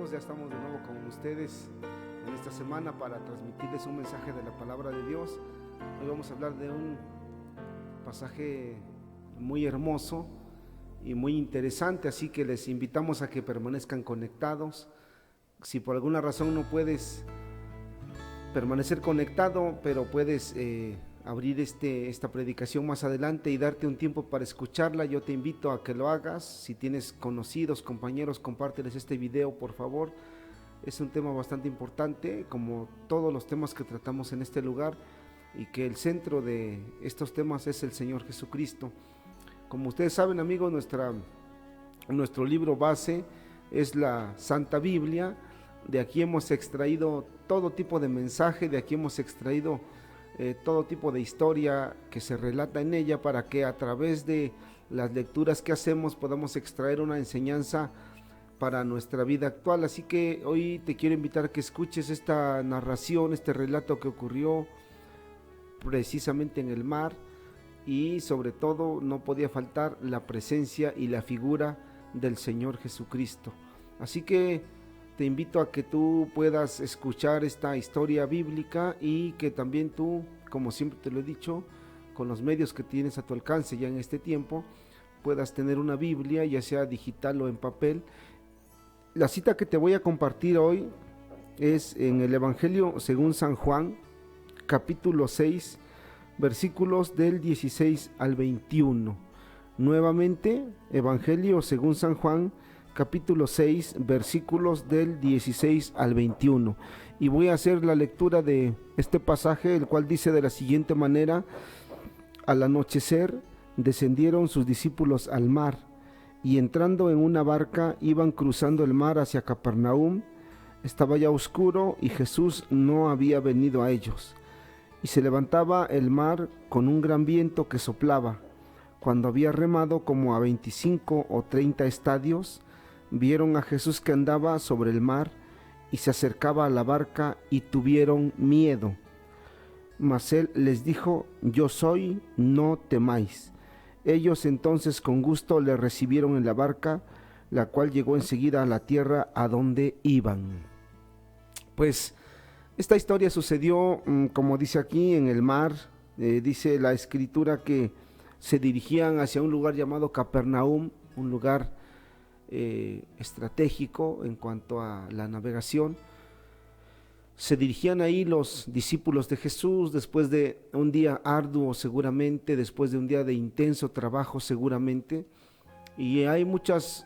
amigos, ya estamos de nuevo con ustedes en esta semana para transmitirles un mensaje de la palabra de Dios. Hoy vamos a hablar de un pasaje muy hermoso y muy interesante, así que les invitamos a que permanezcan conectados. Si por alguna razón no puedes permanecer conectado, pero puedes abrir esta predicación más adelante y darte un tiempo para escucharla, yo te invito a que lo hagas. Si tienes conocidos, compañeros, compárteles este video, por favor. Es un tema bastante importante, como todos los temas que tratamos en este lugar, y que el centro de estos temas es el Señor Jesucristo. Como ustedes saben, amigos, nuestro libro base es la Santa Biblia. De aquí hemos extraído todo tipo de mensaje, de aquí hemos extraído todo tipo de historia que se relata en ella, para que a través de las lecturas que hacemos podamos extraer una enseñanza para nuestra vida actual. Así que hoy te quiero invitar a que escuches esta narración, este relato que ocurrió precisamente en el mar, y sobre todo no podía faltar la presencia y la figura del Señor Jesucristo. Así que te invito a que tú puedas escuchar esta historia bíblica, y que también tú, como siempre te lo he dicho, con los medios que tienes a tu alcance ya en este tiempo, puedas tener una Biblia, ya sea digital o en papel. La cita que te voy a compartir hoy es en el Evangelio según San Juan, capítulo 6, versículos del 16 al 21. Nuevamente, Evangelio según San Juan, capítulo 6, versículos del 16 al 21. Y voy a hacer la lectura de este pasaje, el cual dice de la siguiente manera: al anochecer descendieron sus discípulos al mar, y entrando en una barca iban cruzando el mar hacia Capernaum. Estaba ya oscuro y Jesús no había venido a ellos. Y se levantaba el mar con un gran viento que soplaba. Cuando había remado como a 25 o 30 estadios, vieron a Jesús que andaba sobre el mar y se acercaba a la barca, y tuvieron miedo. Mas él les dijo: yo soy, no temáis. Ellos entonces con gusto le recibieron en la barca, la cual llegó enseguida a la tierra a donde iban. Pues esta historia sucedió, como dice aquí, en el mar. Dice la escritura que se dirigían hacia un lugar llamado Capernaum, un lugar estratégico en cuanto a la navegación. Se dirigían ahí los discípulos de Jesús después de un día arduo, seguramente, después de un día de intenso trabajo, seguramente. Y hay muchos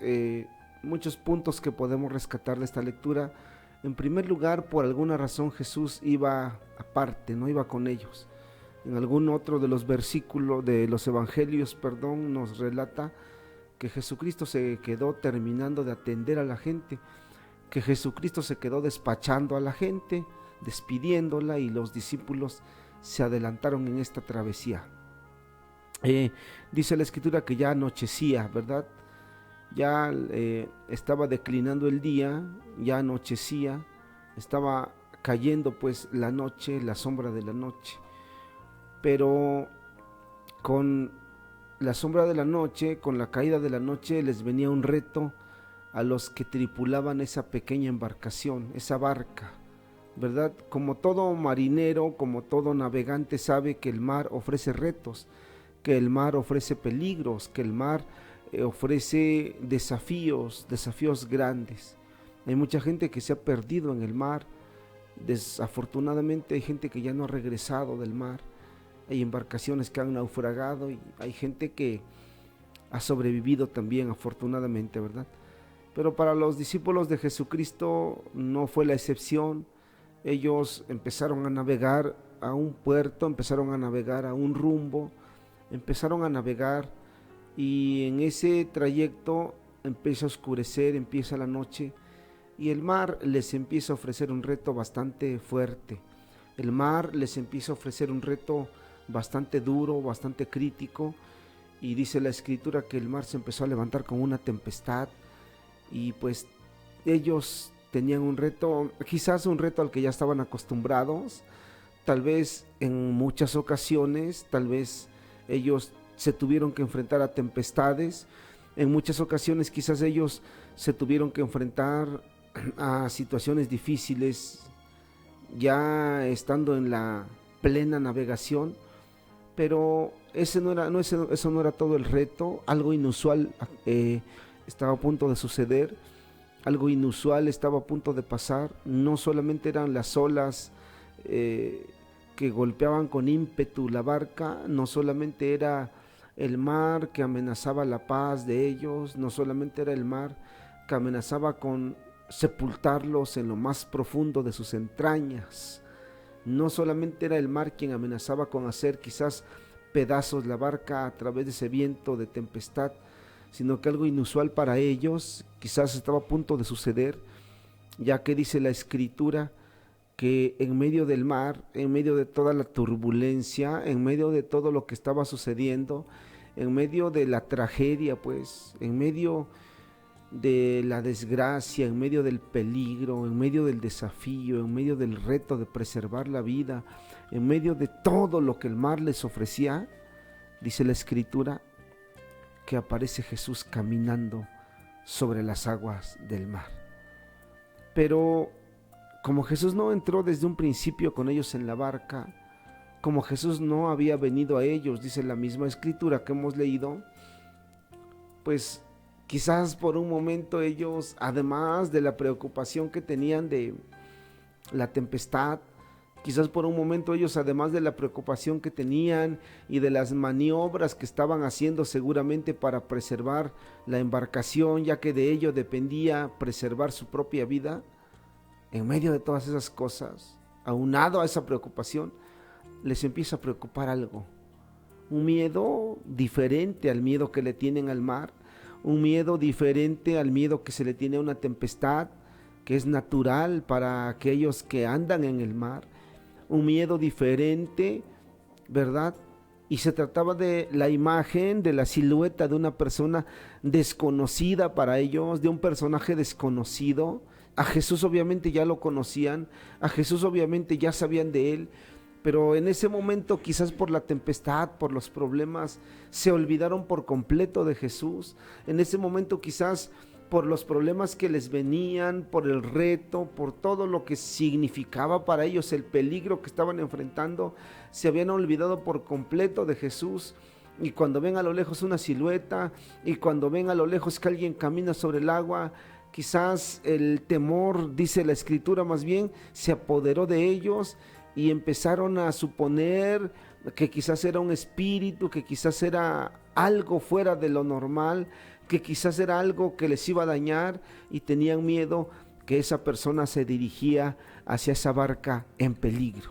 puntos que podemos rescatar de esta lectura. En primer lugar, por alguna razón Jesús iba aparte, no iba con ellos. En algún otro de los versículos de los evangelios, nos relata que Jesucristo se quedó terminando de atender a la gente, que Jesucristo se quedó despachando a la gente, despidiéndola, y los discípulos se adelantaron en esta travesía. Dice la escritura que ya anochecía, ¿verdad? Ya estaba declinando el día, ya anochecía, estaba cayendo pues la noche, la sombra de la noche. Pero con la sombra de la noche, con la caída de la noche, les venía un reto a los que tripulaban esa pequeña embarcación, esa barca, ¿verdad? Como todo marinero, como todo navegante, sabe que el mar ofrece retos, que el mar ofrece peligros, que el mar ofrece desafíos grandes. Hay mucha gente que se ha perdido en el mar. Desafortunadamente hay gente que ya no ha regresado del mar. Hay embarcaciones que han naufragado, y hay gente que ha sobrevivido también, afortunadamente, ¿verdad? Pero para los discípulos de Jesucristo no fue la excepción. Ellos empezaron a navegar a un puerto, empezaron a navegar a un rumbo, empezaron a navegar, y en ese trayecto empieza a oscurecer, empieza la noche, y el mar les empieza a ofrecer un reto bastante fuerte. El mar les empieza a ofrecer un reto bastante duro, bastante crítico, y dice la escritura que el mar se empezó a levantar como una tempestad, y pues ellos tenían un reto, quizás un reto al que ya estaban acostumbrados. Tal vez en muchas ocasiones, tal vez ellos se tuvieron que enfrentar a tempestades. En muchas ocasiones quizás ellos se tuvieron que enfrentar a situaciones difíciles, ya estando en la plena navegación, pero eso no era todo el reto. Algo inusual estaba a punto de suceder, algo inusual estaba a punto de pasar. No solamente eran las olas que golpeaban con ímpetu la barca, no solamente era el mar que amenazaba la paz de ellos, no solamente era el mar que amenazaba con sepultarlos en lo más profundo de sus entrañas, no solamente era el mar quien amenazaba con hacer quizás pedazos la barca a través de ese viento de tempestad, sino que algo inusual para ellos quizás estaba a punto de suceder, ya que dice la Escritura que en medio del mar, en medio de toda la turbulencia, en medio de todo lo que estaba sucediendo, en medio de la tragedia, pues, en medio de la desgracia, en medio del peligro, en medio del desafío, en medio del reto de preservar la vida, en medio de todo lo que el mar les ofrecía, dice la Escritura que aparece Jesús caminando sobre las aguas del mar. Pero como Jesús no entró desde un principio con ellos en la barca, como Jesús no había venido a ellos, dice la misma Escritura que hemos leído, pues quizás por un momento ellos, además de la preocupación que tenían de la tempestad, quizás por un momento ellos, además de la preocupación que tenían y de las maniobras que estaban haciendo seguramente para preservar la embarcación, ya que de ello dependía preservar su propia vida, en medio de todas esas cosas, aunado a esa preocupación, les empieza a preocupar algo, un miedo diferente al miedo que le tienen al mar, un miedo diferente al miedo que se le tiene a una tempestad, que es natural para aquellos que andan en el mar, un miedo diferente, ¿verdad? Y se trataba de la imagen, de la silueta de una persona desconocida para ellos, de un personaje desconocido. A Jesús obviamente ya lo conocían, a Jesús obviamente ya sabían de él, pero en ese momento quizás por la tempestad, por los problemas, se olvidaron por completo de Jesús. En ese momento quizás por los problemas que les venían, por el reto, por todo lo que significaba para ellos, el peligro que estaban enfrentando, se habían olvidado por completo de Jesús. Y cuando ven a lo lejos una silueta, y cuando ven a lo lejos que alguien camina sobre el agua, quizás el temor, dice la Escritura más bien, se apoderó de ellos y empezaron a suponer que quizás era un espíritu, que quizás era algo fuera de lo normal, que quizás era algo que les iba a dañar, y tenían miedo que esa persona se dirigía hacia esa barca en peligro.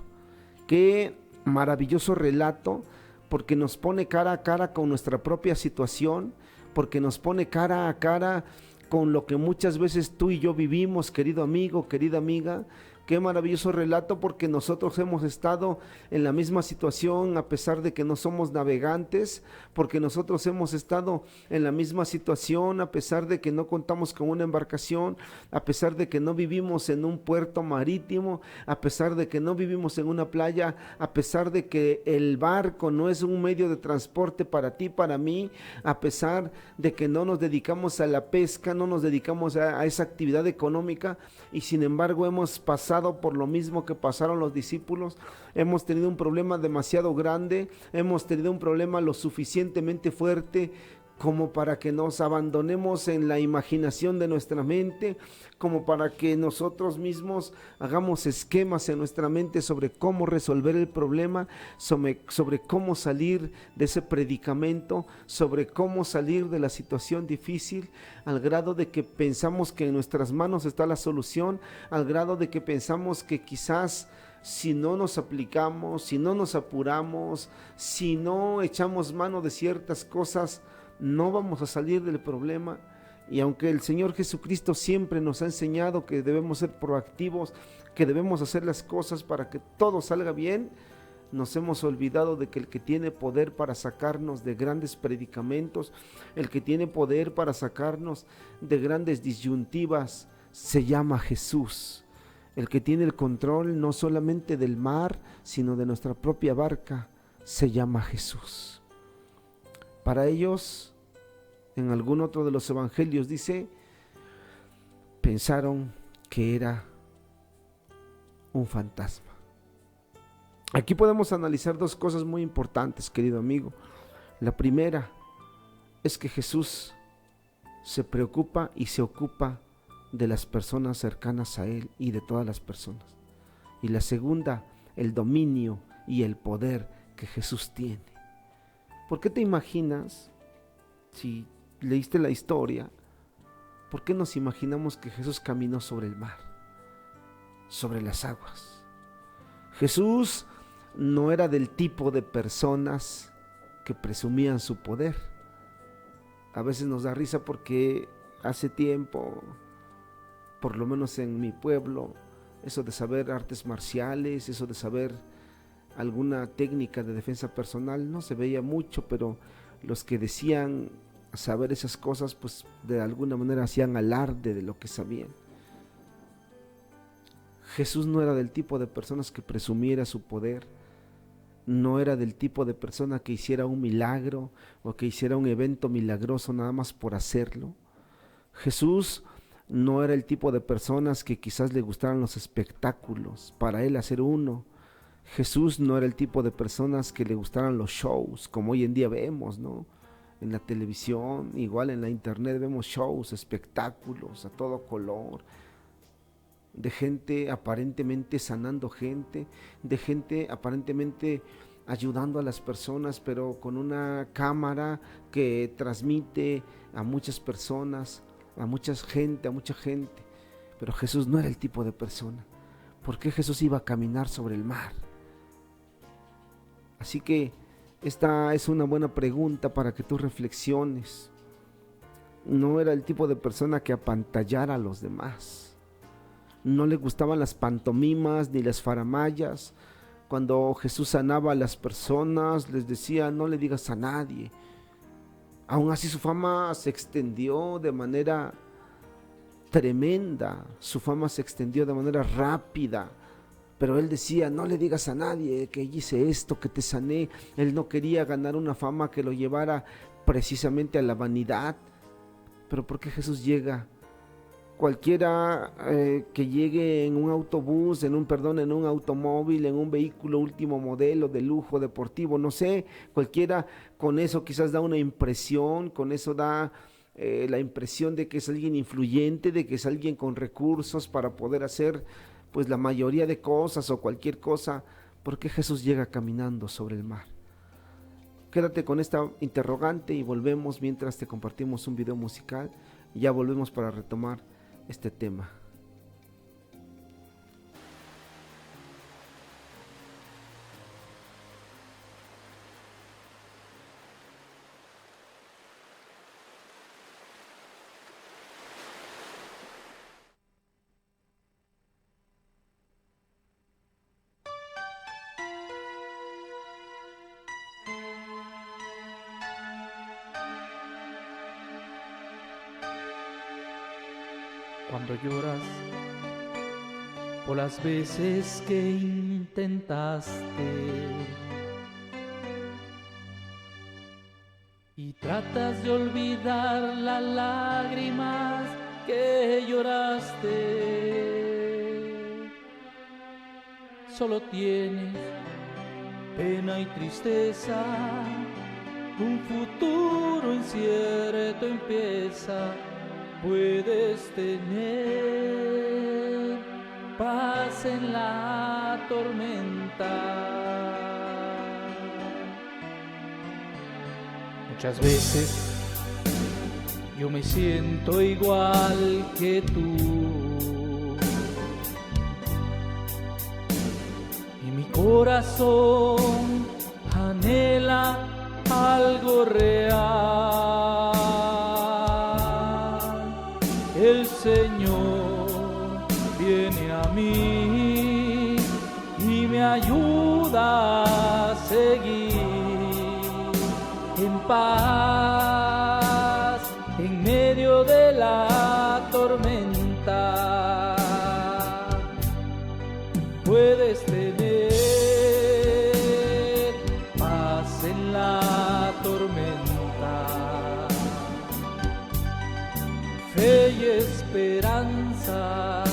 Qué maravilloso relato, porque nos pone cara a cara con nuestra propia situación, porque nos pone cara a cara con lo que muchas veces tú y yo vivimos, querido amigo, querida amiga. Qué maravilloso relato, porque nosotros hemos estado en la misma situación a pesar de que no somos navegantes, porque nosotros hemos estado en la misma situación a pesar de que no contamos con una embarcación, a pesar de que no vivimos en un puerto marítimo, a pesar de que no vivimos en una playa, a pesar de que el barco no es un medio de transporte para ti, para mí, a pesar de que no nos dedicamos a la pesca, no nos dedicamos a esa actividad económica, y sin embargo hemos pasado por lo mismo que pasaron los discípulos. Hemos tenido un problema demasiado grande, hemos tenido un problema lo suficientemente fuerte como para que nos abandonemos en la imaginación de nuestra mente, como para que nosotros mismos hagamos esquemas en nuestra mente sobre cómo resolver el problema, sobre cómo salir de ese predicamento, sobre cómo salir de la situación difícil, al grado de que pensamos que en nuestras manos está la solución, al grado de que pensamos que quizás si no nos aplicamos, si no nos apuramos, si no echamos mano de ciertas cosas, no vamos a salir del problema. Y aunque el Señor Jesucristo siempre nos ha enseñado que debemos ser proactivos, que debemos hacer las cosas para que todo salga bien, nos hemos olvidado de que el que tiene poder para sacarnos de grandes predicamentos, el que tiene poder para sacarnos de grandes disyuntivas, se llama Jesús. El que tiene el control no solamente del mar, sino de nuestra propia barca, se llama Jesús. Para ellos, en algún otro de los evangelios dice, pensaron que era un fantasma. Aquí podemos analizar dos cosas muy importantes, querido amigo. La primera es que Jesús se preocupa y se ocupa de las personas cercanas a Él y de todas las personas. Y la segunda, el dominio y el poder que Jesús tiene. ¿Por qué te imaginas, si leíste la historia, por qué nos imaginamos que Jesús caminó sobre el mar, sobre las aguas? Jesús no era del tipo de personas que presumían su poder. A veces nos da risa porque hace tiempo, por lo menos en mi pueblo, eso de saber artes marciales, eso de saber alguna técnica de defensa personal, no se veía mucho, pero los que decían saber esas cosas, pues de alguna manera hacían alarde de lo que sabían. Jesús no era del tipo de personas que presumiera su poder, no era del tipo de persona que hiciera un milagro o que hiciera un evento milagroso nada más por hacerlo. Jesús no era el tipo de personas que quizás le gustaran los espectáculos, para él hacer uno. Jesús no era el tipo de personas que le gustaran los shows, como hoy en día vemos, ¿no? En la televisión, igual en la internet vemos shows, espectáculos a todo color, de gente aparentemente sanando gente, de gente aparentemente ayudando a las personas, pero con una cámara que transmite a muchas personas, a mucha gente. Pero Jesús no era el tipo de persona. ¿Por qué Jesús iba a caminar sobre el mar? Así que esta es una buena pregunta para que tú reflexiones. No era el tipo de persona que apantallara a los demás. No le gustaban las pantomimas ni las faramayas. Cuando Jesús sanaba a las personas, les decía, no le digas a nadie. Aún así su fama se extendió de manera tremenda, su fama se extendió de manera rápida, pero él decía, no le digas a nadie que hice esto, que te sané. Él no quería ganar una fama que lo llevara precisamente a la vanidad. Pero ¿por qué Jesús llega? Cualquiera que llegue en un autobús, en un automóvil, en un vehículo último modelo de lujo deportivo, no sé, cualquiera con eso quizás da una impresión, con eso da la impresión de que es alguien influyente, de que es alguien con recursos para poder hacer pues la mayoría de cosas o cualquier cosa. ¿Por qué Jesús llega caminando sobre el mar? Quédate con esta interrogante y volvemos mientras te compartimos un video musical y ya volvemos para retomar este tema. Cuando lloras por las veces que intentaste y tratas de olvidar las lágrimas que lloraste, solo tienes pena y tristeza, un futuro incierto empieza. Puedes tener paz en la tormenta. Muchas veces yo me siento igual que tú y mi corazón anhela algo real. El Señor viene a mí y me ayuda a seguir en paz en medio de la tormenta. Puedes tener paz en la tormenta. Fe y esperanza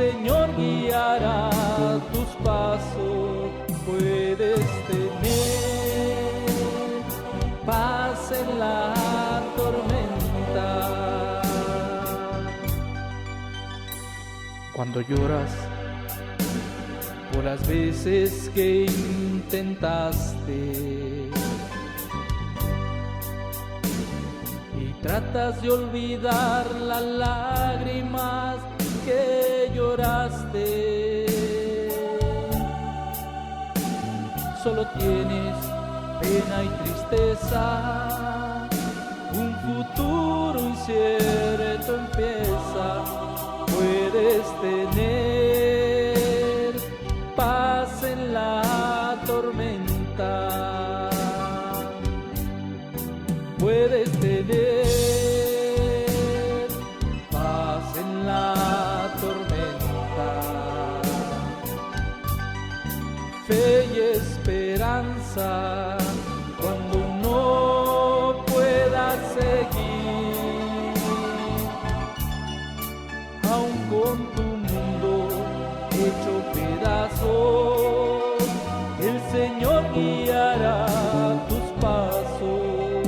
Señor guiará tus pasos. Puedes tener paz en la tormenta. Cuando lloras por las veces que intentaste y tratas de olvidar las lágrimas que lloraste, solo tienes pena y tristeza, un futuro incierto empieza. Puedes tener paz en la tormenta. Puedes tener paz en la tormenta. Fe y esperanza cuando no puedas seguir, aun con tu mundo hecho pedazos, el Señor guiará tus pasos.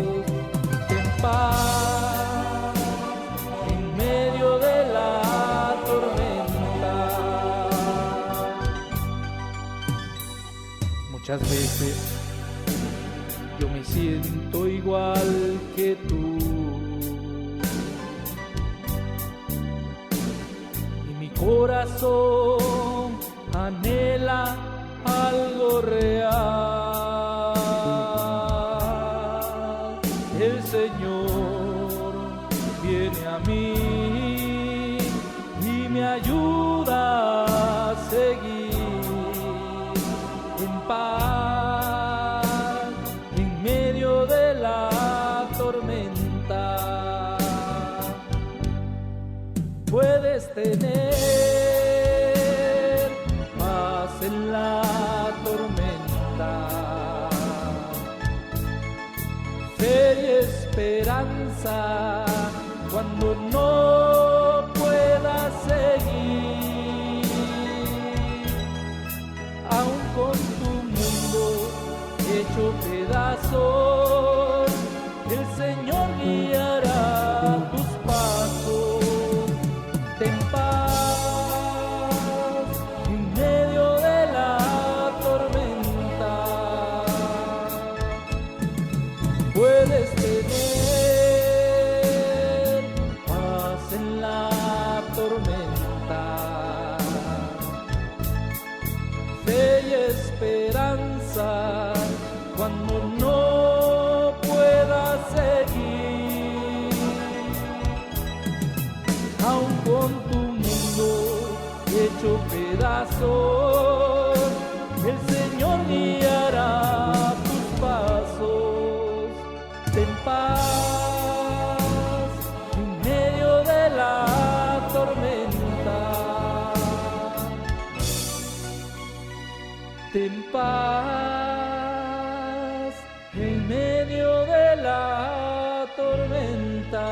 Ten paz en medio de la tormenta. Muchas veces yo me siento igual que tú, y mi corazón anhela algo real. El Señor viene a mí y me ayuda a seguir en paz en medio de la tormenta. Puedes tener paz en la tormenta, fe y esperanza cuando no puedas seguir, aun con tu mundo hecho pedazos, el Señor guiará tus pasos. Ten paz en medio de la tormenta. Puedes tener paz en la tormenta, fe y esperanza cuando no puedas seguir, aun con tu mundo hecho pedazos, el Señor guiará tus pasos. Ten paz en medio de la tormenta. Ten paz en medio de la tormenta.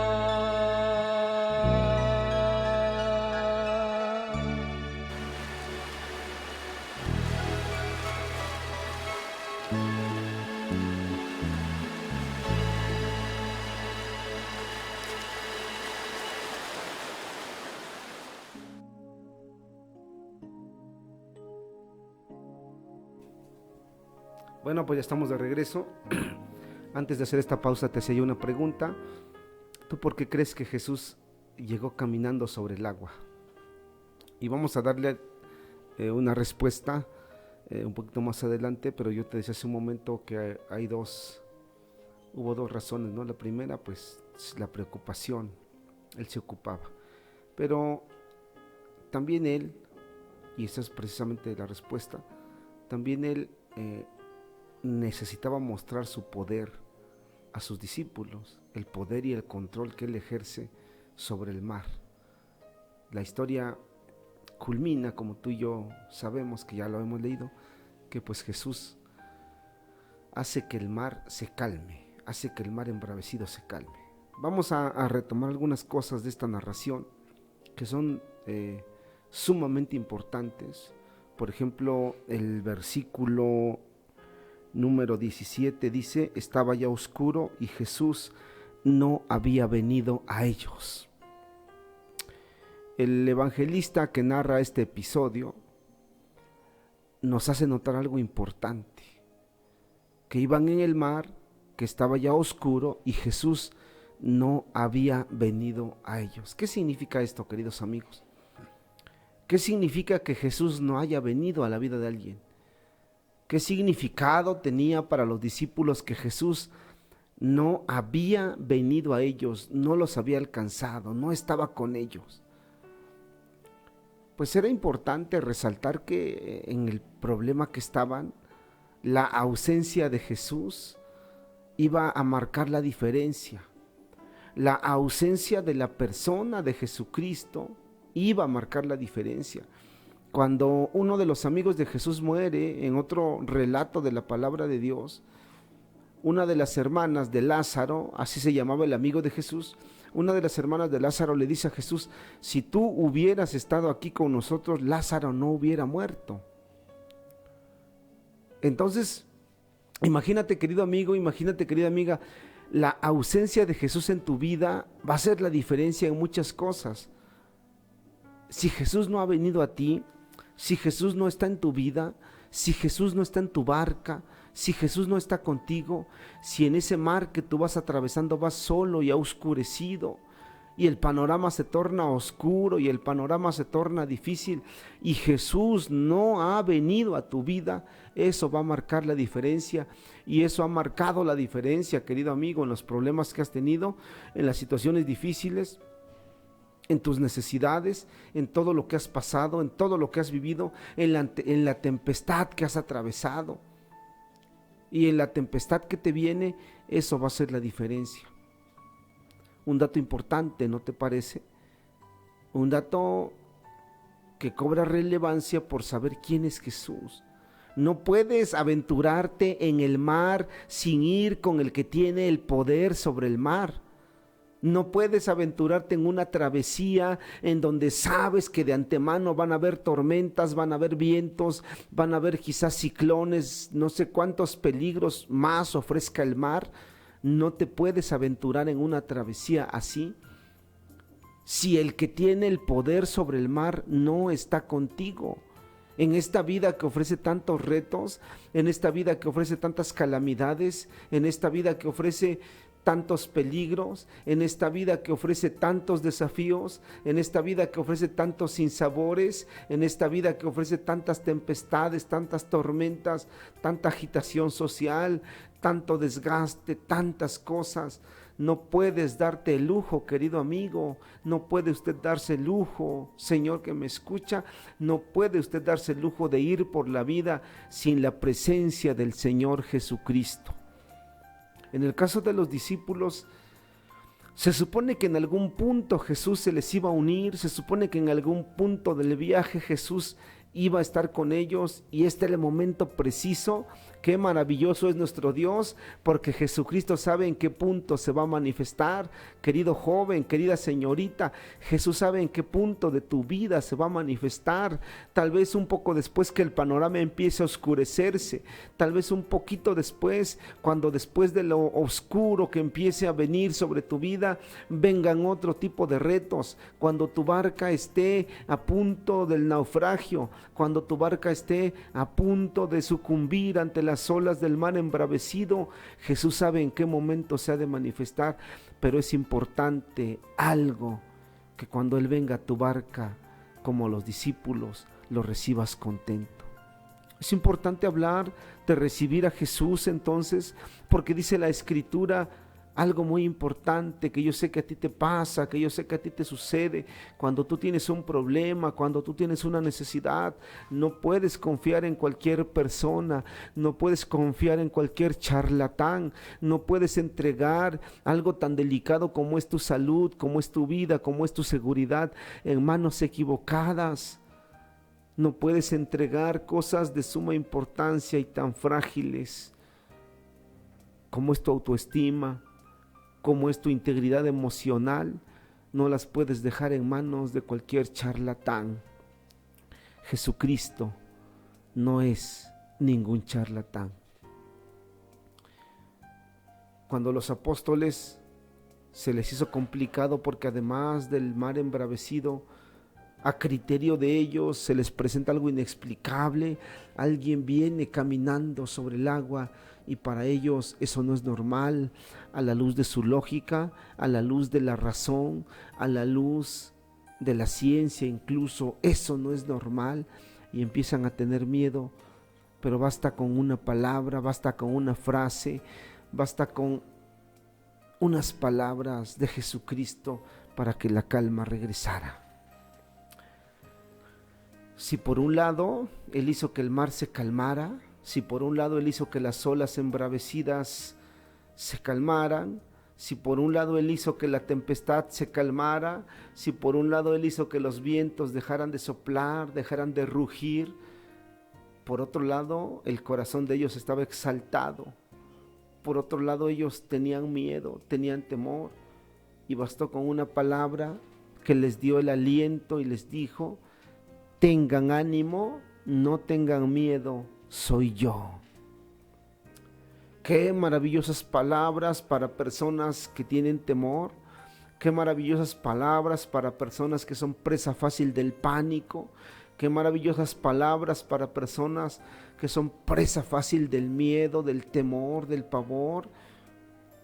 Bueno, pues ya estamos de regreso. Antes de hacer esta pausa te hacía yo una pregunta. ¿Tú por qué crees que Jesús llegó caminando sobre el agua? Y vamos a darle una respuesta un poquito más adelante, pero yo te decía hace un momento que hubo dos razones, ¿no? La primera, pues, la preocupación. Él se ocupaba. Pero también él, y esa es precisamente la respuesta, también él necesitaba mostrar su poder a sus discípulos, el poder y el control que él ejerce sobre el mar. La historia culmina, como tú y yo sabemos, que ya lo hemos leído, que pues Jesús hace que el mar se calme, hace que el mar embravecido se calme. Vamos a retomar algunas cosas de esta narración que son sumamente importantes. Por ejemplo, el versículo número 17 dice: estaba ya oscuro y Jesús no había venido a ellos. El evangelista que narra este episodio nos hace notar algo importante, que iban en el mar, que estaba ya oscuro y Jesús no había venido a ellos. ¿Qué significa esto, queridos amigos? ¿Qué significa que Jesús no haya venido a la vida de alguien? ¿Qué significado tenía para los discípulos que Jesús no había venido a ellos, no los había alcanzado, no estaba con ellos? Pues era importante resaltar que en el problema que estaban, la ausencia de Jesús iba a marcar la diferencia. La ausencia de la persona de Jesucristo iba a marcar la diferencia. Cuando uno de los amigos de Jesús muere, en otro relato de la palabra de Dios, una de las hermanas de Lázaro, así se llamaba el amigo de Jesús, una de las hermanas de Lázaro le dice a Jesús: si tú hubieras estado aquí con nosotros, Lázaro no hubiera muerto. Entonces, imagínate, querido amigo, imagínate, querida amiga, la ausencia de Jesús en tu vida va a hacer la diferencia en muchas cosas. Si Jesús no ha venido a ti, si Jesús no está en tu vida, si Jesús no está en tu barca, si Jesús no está contigo, si en ese mar que tú vas atravesando vas solo y ha oscurecido, y el panorama se torna oscuro y el panorama se torna difícil, y Jesús no ha venido a tu vida, eso va a marcar la diferencia. Y eso ha marcado la diferencia, querido amigo, en los problemas que has tenido, en las situaciones difíciles, en tus necesidades, en todo lo que has pasado, en todo lo que has vivido, en la tempestad que has atravesado. Y en la tempestad que te viene, eso va a ser la diferencia. Un dato importante, ¿no te parece? Un dato que cobra relevancia por saber quién es Jesús. No puedes aventurarte en el mar sin ir con el que tiene el poder sobre el mar. No puedes aventurarte en una travesía en donde sabes que de antemano van a haber tormentas, van a haber vientos, van a haber quizás ciclones, no sé cuántos peligros más ofrezca el mar. No te puedes aventurar en una travesía así si el que tiene el poder sobre el mar no está contigo. En esta vida que ofrece tantos retos, en esta vida que ofrece tantas calamidades, en esta vida que ofrece tantos peligros, en esta vida que ofrece tantos desafíos, en esta vida que ofrece tantos sinsabores, en esta vida que ofrece tantas tempestades, tantas tormentas, tanta agitación social, tanto desgaste, tantas cosas. No puedes darte el lujo, querido amigo, no puede usted darse el lujo, Señor que me escucha, no puede usted darse el lujo de ir por la vida sin la presencia del Señor Jesucristo. En el caso de los discípulos, se supone que en algún punto Jesús se les iba a unir, se supone que en algún punto del viaje Jesús iba a estar con ellos, y este era el momento preciso. Qué maravilloso es nuestro Dios, porque Jesucristo sabe en qué punto se va a manifestar. Querido joven, querida señorita, Jesús sabe en qué punto de tu vida se va a manifestar. Tal vez un poco después que el panorama empiece a oscurecerse, tal vez un poquito después, cuando después de lo oscuro que empiece a venir sobre tu vida, vengan otro tipo de retos. Cuando tu barca esté a punto del naufragio, cuando tu barca esté a punto de sucumbir ante las olas del mar embravecido, Jesús sabe en qué momento se ha de manifestar. Pero es importante algo, que cuando Él venga a tu barca, como los discípulos, lo recibas contento. Es importante hablar de recibir a Jesús entonces, porque dice la Escritura algo muy importante que yo sé que a ti te pasa, que yo sé que a ti te sucede. Cuando tú tienes un problema, cuando tú tienes una necesidad, no puedes confiar en cualquier persona, no puedes confiar en cualquier charlatán, no puedes entregar algo tan delicado como es tu salud, como es tu vida, como es tu seguridad en manos equivocadas. No puedes entregar cosas de suma importancia y tan frágiles como es tu autoestima, como es tu integridad emocional. No las puedes dejar en manos de cualquier charlatán. Jesucristo no es ningún charlatán. Cuando los apóstoles se les hizo complicado porque además del mar embravecido, a criterio de ellos se les presenta algo inexplicable, alguien viene caminando sobre el agua y para ellos eso no es normal, a la luz de su lógica, a la luz de la razón, a la luz de la ciencia incluso, eso no es normal y empiezan a tener miedo, pero basta con una palabra, basta con una frase, basta con unas palabras de Jesucristo para que la calma regresara. Si por un lado Él hizo que el mar se calmara, si por un lado Él hizo que las olas embravecidas se calmaran, si por un lado Él hizo que la tempestad se calmara, si por un lado Él hizo que los vientos dejaran de soplar, dejaran de rugir, por otro lado el corazón de ellos estaba exaltado, por otro lado ellos tenían miedo, tenían temor, y bastó con una palabra que les dio el aliento y les dijo: tengan ánimo, no tengan miedo, soy yo. Qué maravillosas palabras para personas que tienen temor, qué maravillosas palabras para personas que son presa fácil del pánico, qué maravillosas palabras para personas que son presa fácil del miedo, del temor, del pavor.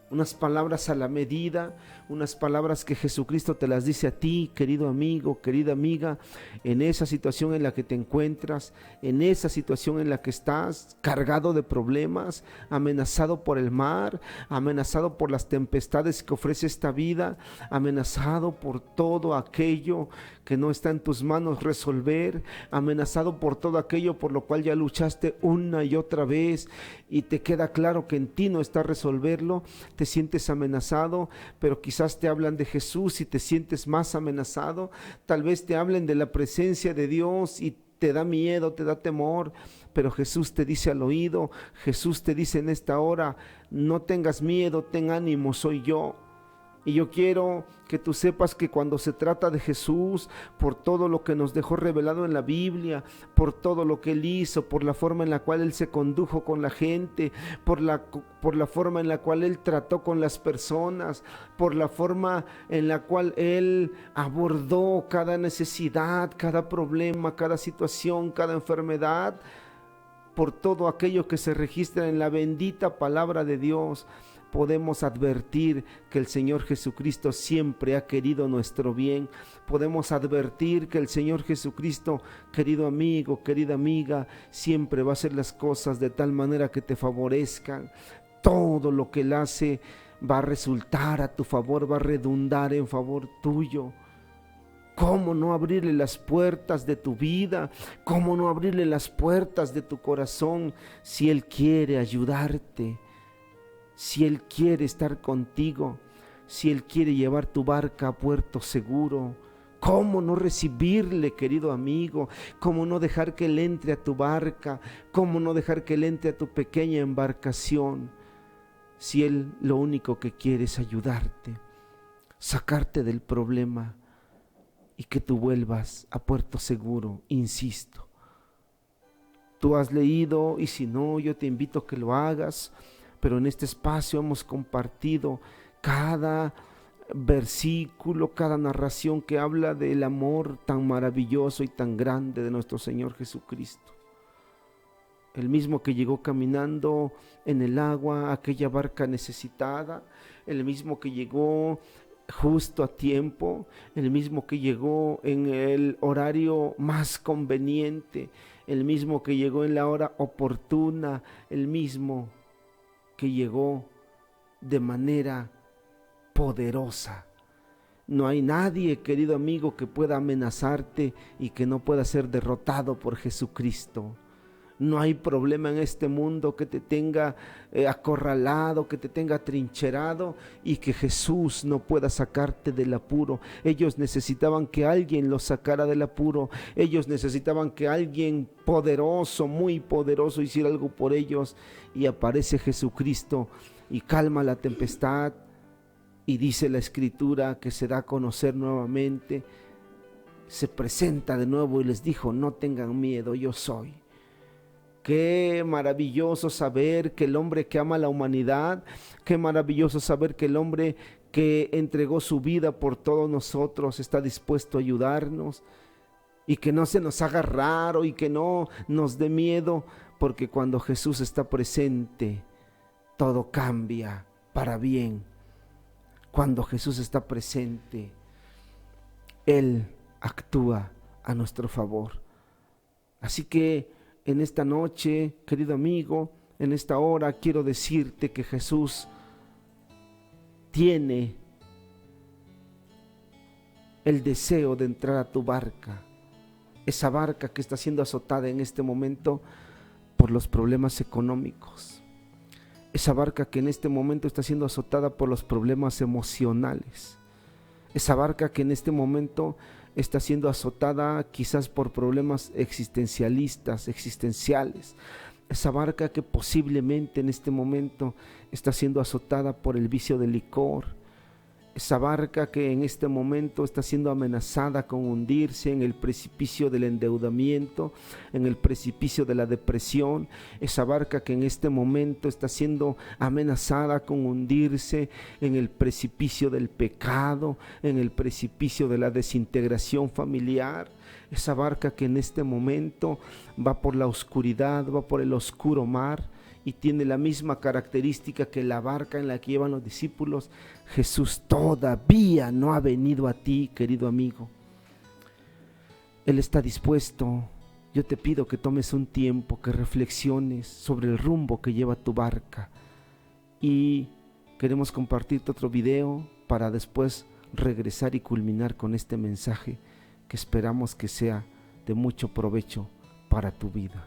Unas palabras a la medida, unas palabras que Jesucristo te las dice a ti, querido amigo, querida amiga, en esa situación en la que te encuentras, en esa situación en la que estás cargado de problemas, amenazado por el mar, amenazado por las tempestades que ofrece esta vida, amenazado por todo aquello que no está en tus manos resolver, amenazado por todo aquello por lo cual ya luchaste una y otra vez y te queda claro que en ti no está resolverlo. Te sientes amenazado, pero quizás te hablan de Jesús y te sientes más amenazado. Tal vez te hablen de la presencia de Dios y te da miedo, te da temor, pero Jesús te dice al oído, Jesús te dice en esta hora: no tengas miedo, ten ánimo, soy yo. Y yo quiero que tú sepas que cuando se trata de Jesús, por todo lo que nos dejó revelado en la Biblia, por todo lo que Él hizo, por la forma en la cual Él se condujo con la gente, por la forma en la cual Él trató con las personas, por la forma en la cual Él abordó cada necesidad, cada problema, cada situación, cada enfermedad, por todo aquello que se registra en la bendita palabra de Dios, podemos advertir que el Señor Jesucristo siempre ha querido nuestro bien. Podemos advertir que el Señor Jesucristo, querido amigo, querida amiga, siempre va a hacer las cosas de tal manera que te favorezcan. Todo lo que Él hace va a resultar a tu favor, va a redundar en favor tuyo. ¿Cómo no abrirle las puertas de tu vida? ¿Cómo no abrirle las puertas de tu corazón si Él quiere ayudarte? Si Él quiere estar contigo, si Él quiere llevar tu barca a puerto seguro, ¿cómo no recibirle, querido amigo? ¿Cómo no dejar que Él entre a tu barca? ¿Cómo no dejar que Él entre a tu pequeña embarcación? Si Él lo único que quiere es ayudarte, sacarte del problema y que tú vuelvas a puerto seguro, insisto. Tú has leído y si no, yo te invito a que lo hagas. Pero en este espacio hemos compartido cada versículo, cada narración que habla del amor tan maravilloso y tan grande de nuestro Señor Jesucristo. El mismo que llegó caminando en el agua, aquella barca necesitada, el mismo que llegó justo a tiempo, el mismo que llegó en el horario más conveniente, el mismo que llegó en la hora oportuna, el mismo que llegó de manera poderosa. No hay nadie, querido amigo, que pueda amenazarte y que no pueda ser derrotado por Jesucristo. No hay problema en este mundo que te tenga acorralado, que te tenga trincherado y que Jesús no pueda sacarte del apuro. Ellos necesitaban que alguien los sacara del apuro. Ellos necesitaban que alguien poderoso, muy poderoso, hiciera algo por ellos. Y aparece Jesucristo y calma la tempestad. Y dice la Escritura que se da a conocer nuevamente se presenta de nuevo y les dijo: no tengan miedo, yo soy. Qué maravilloso saber que el hombre que ama a la humanidad, qué maravilloso saber que el hombre que entregó su vida por todos nosotros está dispuesto a ayudarnos, y que no se nos haga raro y que no nos dé miedo, porque cuando Jesús está presente, todo cambia para bien. Cuando Jesús está presente, Él actúa a nuestro favor. Así que en esta noche, querido amigo, en esta hora quiero decirte que Jesús tiene el deseo de entrar a tu barca, esa barca que está siendo azotada en este momento por los problemas económicos, esa barca que en este momento está siendo azotada por los problemas emocionales, esa barca que en este momento está siendo azotada quizás por problemas existencialistas, existenciales, esa barca que posiblemente en este momento está siendo azotada por el vicio del licor, esa barca que en este momento está siendo amenazada con hundirse en el precipicio del endeudamiento, en el precipicio de la depresión, esa barca que en este momento está siendo amenazada con hundirse en el precipicio del pecado, en el precipicio de la desintegración familiar, esa barca que en este momento va por la oscuridad, va por el oscuro mar, y tiene la misma característica que la barca en la que llevan los discípulos. Jesús todavía no ha venido a ti, querido amigo. Él está dispuesto. Yo te pido que tomes un tiempo, que reflexiones sobre el rumbo que lleva tu barca. Y queremos compartirte otro video para después regresar y culminar con este mensaje que esperamos que sea de mucho provecho para tu vida.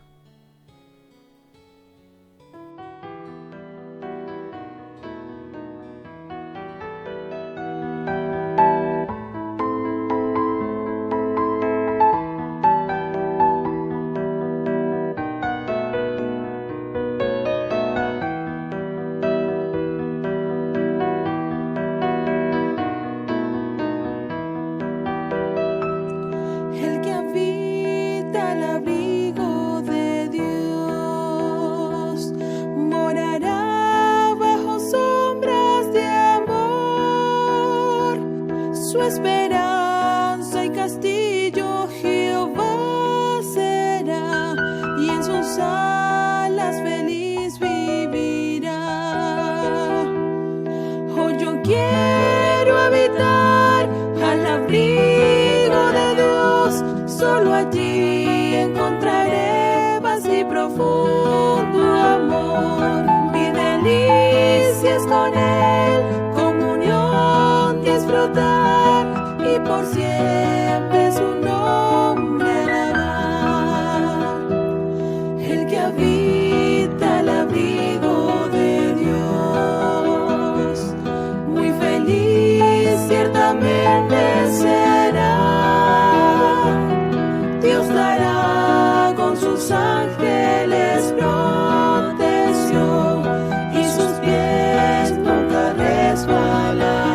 Esperanza y castillo Jehová será, y en sus alas feliz vivirá. Oh, yo quiero habitar al abrigo de Dios, solo allí encontraré paz y profundo amor. Mi delicia es con Él, comunión, disfrutar, y por siempre su nombre alabar. El que habita al abrigo de Dios, muy feliz ciertamente será. Dios dará con sus ángeles protección, y sus pies nunca resbalarán.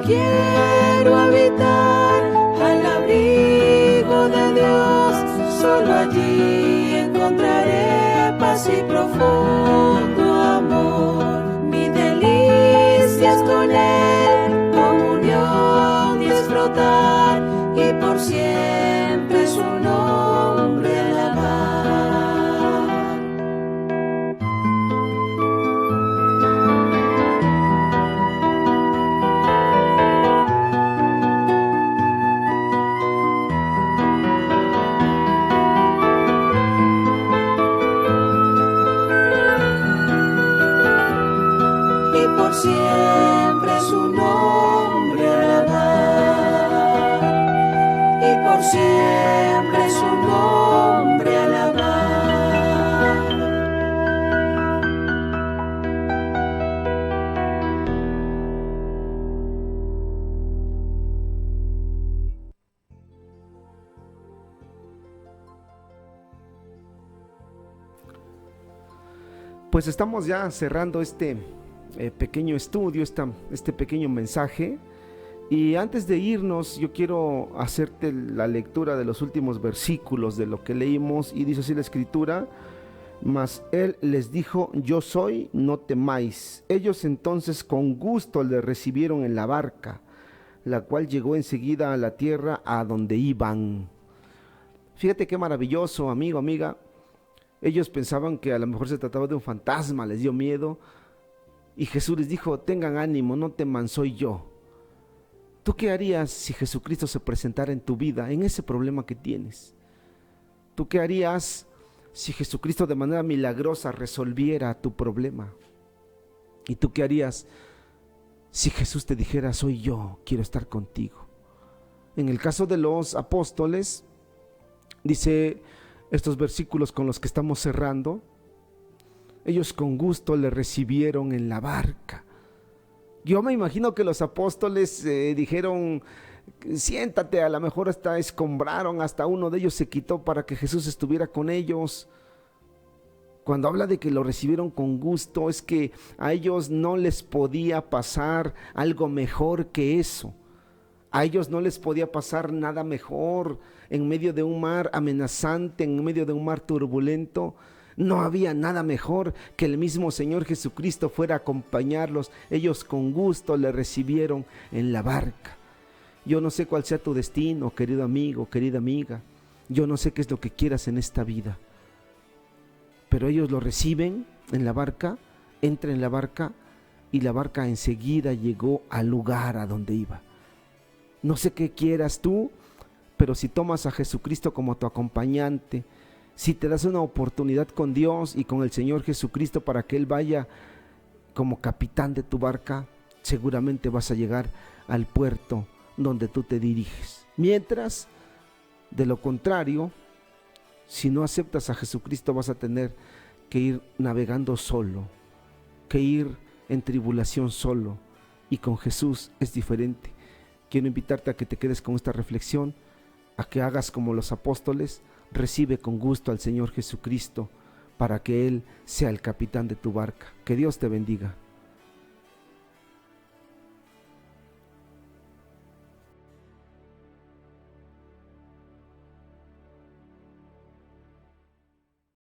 Quiero habitar al abrigo de Dios, solo allí encontraré paz y profundo amor. Mi delicia es con Él, comunión, disfrutar, y por siempre su nombre alabar. Pues estamos ya cerrando este pequeño estudio, este pequeño mensaje. Y antes de irnos, yo quiero hacerte la lectura de los últimos versículos de lo que leímos. Y dice así la escritura: mas él les dijo: yo soy, no temáis. Ellos entonces con gusto le recibieron en la barca, la cual llegó enseguida a la tierra a donde iban. Fíjate qué maravilloso, amigo, amiga. Ellos pensaban que a lo mejor se trataba de un fantasma, les dio miedo. Y Jesús les dijo: tengan ánimo, no teman, soy yo. ¿Tú qué harías si Jesucristo se presentara en tu vida, en ese problema que tienes? ¿Tú qué harías si Jesucristo de manera milagrosa resolviera tu problema? ¿Y tú qué harías si Jesús te dijera: soy yo, quiero estar contigo? En el caso de los apóstoles, dice estos versículos con los que estamos cerrando, ellos con gusto le recibieron en la barca. Yo me imagino que los apóstoles dijeron: siéntate, a lo mejor hasta escombraron, hasta uno de ellos se quitó para que Jesús estuviera con ellos. Cuando habla de que lo recibieron con gusto, es que a ellos no les podía pasar algo mejor que eso. A ellos no les podía pasar nada mejor. En medio de un mar amenazante, en medio de un mar turbulento, no había nada mejor que el mismo Señor Jesucristo fuera a acompañarlos. Ellos con gusto le recibieron en la barca. Yo no sé cuál sea tu destino, querido amigo, querida amiga. Yo no sé qué es lo que quieras en esta vida. Pero ellos lo reciben en la barca, entra en la barca y la barca enseguida llegó al lugar a donde iba. No sé qué quieras tú, pero si tomas a Jesucristo como tu acompañante, si te das una oportunidad con Dios y con el Señor Jesucristo para que Él vaya como capitán de tu barca, seguramente vas a llegar al puerto donde tú te diriges. Mientras, de lo contrario, si no aceptas a Jesucristo, vas a tener que ir navegando solo, que ir en tribulación solo, y con Jesús es diferente. Quiero invitarte a que te quedes con esta reflexión, a que hagas como los apóstoles. Recibe con gusto al Señor Jesucristo para que Él sea el capitán de tu barca. Que Dios te bendiga.